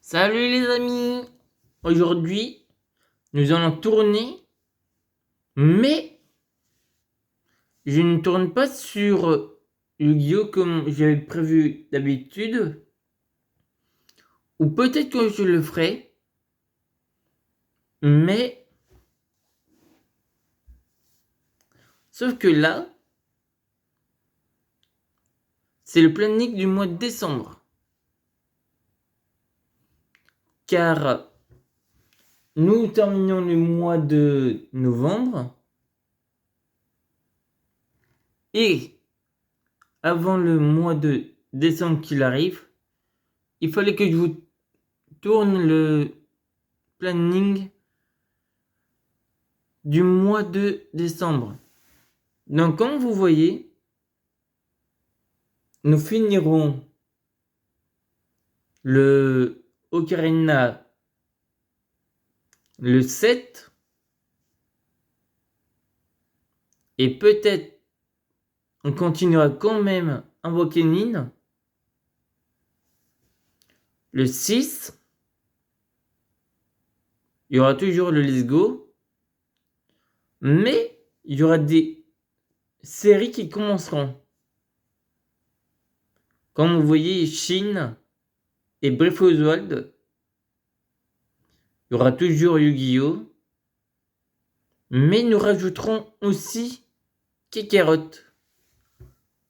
Salut les amis! Aujourd'hui, nous allons tourner, mais je ne tourne pas sur Yu-Gi-Oh! Comme j'avais prévu d'habitude, ou peut-être que je le ferai, mais sauf que là, c'est le planning du mois de décembre. Car nous terminons le mois de novembre et avant le mois de décembre qu'il arrive, il fallait que je vous tourne le planning du mois de décembre. Donc, comme vous voyez, nous finirons le Ocarina le 7 et peut-être on continuera quand même Invoquer Nin le 6. Il y aura toujours le Let's Go, mais il y aura des séries qui commenceront. Comme vous voyez, Shin et Breath of the Wild. Il y aura toujours Yu-Gi-Oh! Mais nous rajouterons aussi Kakarot.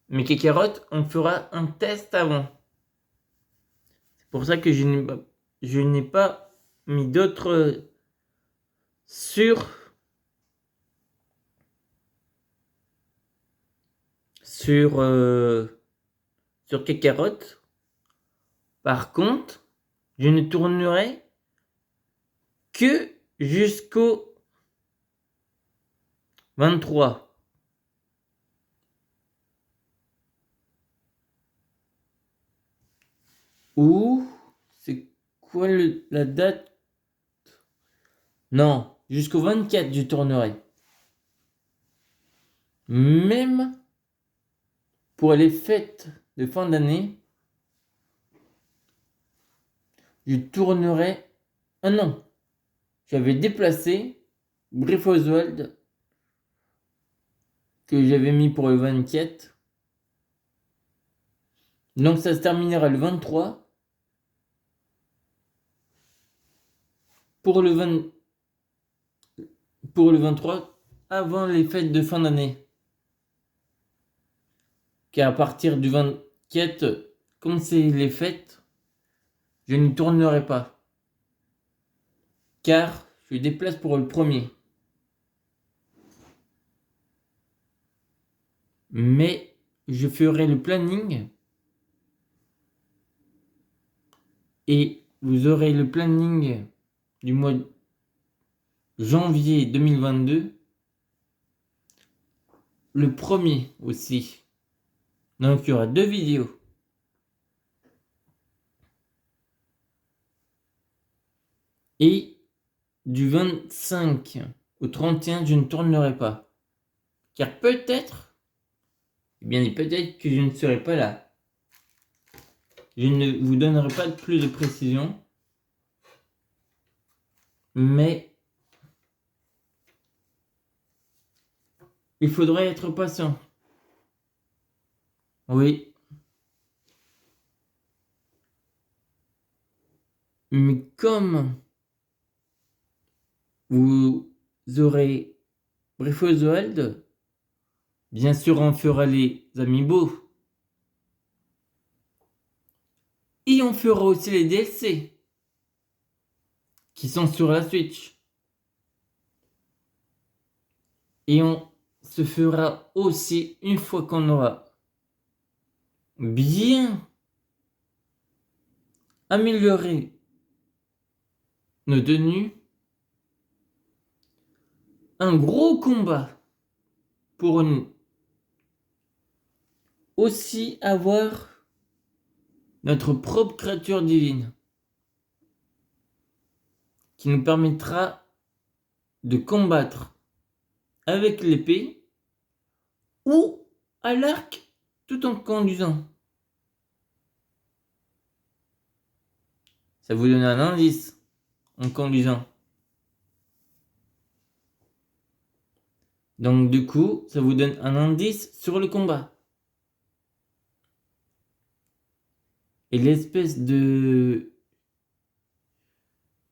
Mais Kakarot, on fera un test avant. C'est pour ça que je n'ai pas mis d'autres sur Kakarot. Par contre, je ne tournerai que jusqu'au 23. Ou c'est quoi la date? Non, jusqu'au 24 je tournerai. Même pour les fêtes de fin d'année, je tournerai un an. J'avais déplacé Breath of the Wild que j'avais mis pour le 24. Donc ça se terminera le 23. Pour le 23, avant les fêtes de fin d'année. Car à partir du 24, comme c'est les fêtes, je n'y tournerai pas. Car je déplace pour le premier. Mais je ferai le planning. Et vous aurez le planning du mois de janvier 2022. Le premier aussi. Donc il y aura 2 vidéos. Et du 25 au 31, je ne tournerai pas. Car peut-être, peut-être que je ne serai pas là. Je ne vous donnerai pas plus de précision. Mais il faudrait être patient. Oui. Mais comme vous aurez Breath of the Wild, bien sûr on fera les amiibo. Et on fera aussi les DLC qui sont sur la Switch. Et on se fera aussi une fois qu'on aura bien amélioré nos tenues, un gros combat pour nous aussi avoir notre propre créature divine qui nous permettra de combattre avec l'épée ou à l'arc tout en conduisant. Ça vous donne un indice en conduisant. Donc du coup, ça vous donne un indice sur le combat. Et l'espèce de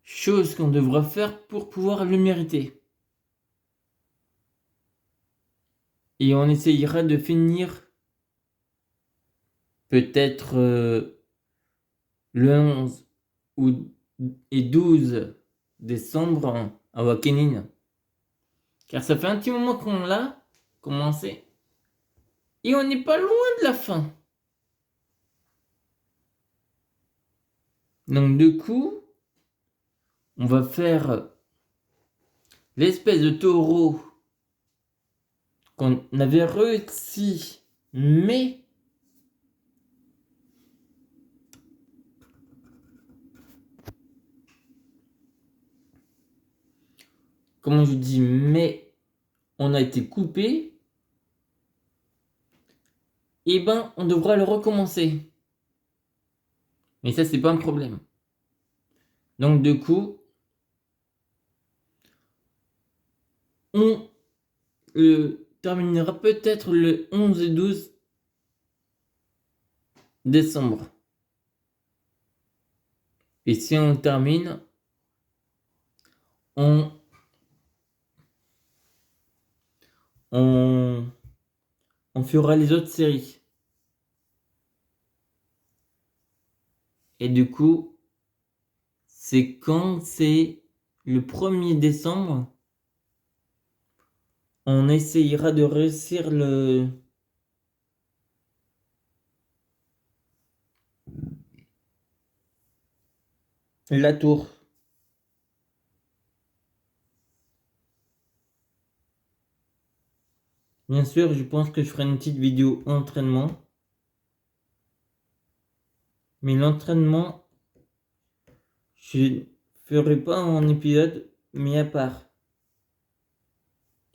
chose qu'on devra faire pour pouvoir le mériter. Et on essayera de finir peut-être le 11 et 12 décembre à Wakenin. Car ça fait un petit moment qu'on l'a commencé. Et on n'est pas loin de la fin. Donc du coup, on va faire l'espèce de taureau qu'on avait réussi, mais comment je dis, mais on a été coupé, et ben on devra le recommencer. Mais ça, c'est pas un problème. Donc du coup, on terminera peut-être le 11 et 12 décembre. Et si on termine, on fera les autres séries. Et du coup, c'est quand c'est le 1er décembre, on essayera de réussir la tour. Bien sûr, je pense que je ferai une petite vidéo entraînement. Mais l'entraînement, je ne ferai pas en épisode, mais à part.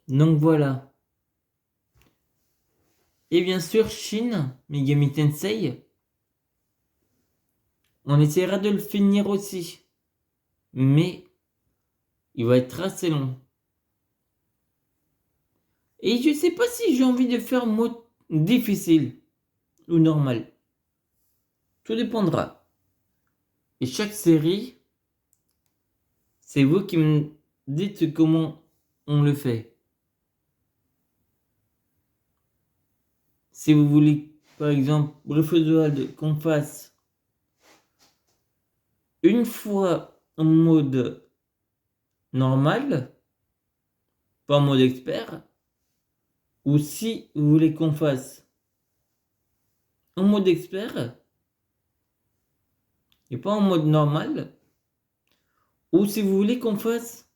Donc voilà. Et bien sûr, Shin Megami Tensei, on essaiera de le finir aussi. Mais il va être assez long. Et je sais pas si j'ai envie de faire mode difficile ou normal. Tout dépendra. Et chaque série, c'est vous qui me dites comment on le fait. Si vous voulez, par exemple, Breath of the Wild qu'on fasse une fois en mode normal, pas en mode expert, ou si vous voulez qu'on fasse en mode expert et pas en mode normal, ou si vous voulez qu'on fasse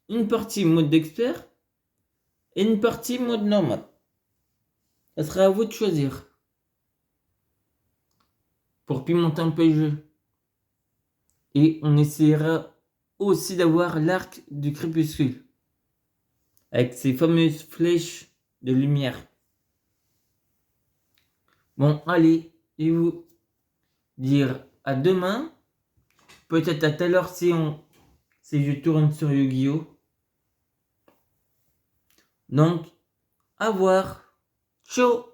une partie mode expert et une partie mode normal. Ça sera à vous de choisir pour pimenter un peu le jeu. Et on essaiera aussi d'avoir l'arc du crépuscule avec ces fameuses flèches de lumière. Bon, allez, je vais vous dire à demain, peut-être à telle heure si je tourne sur Yu-Gi-Oh! Donc, à voir. Ciao!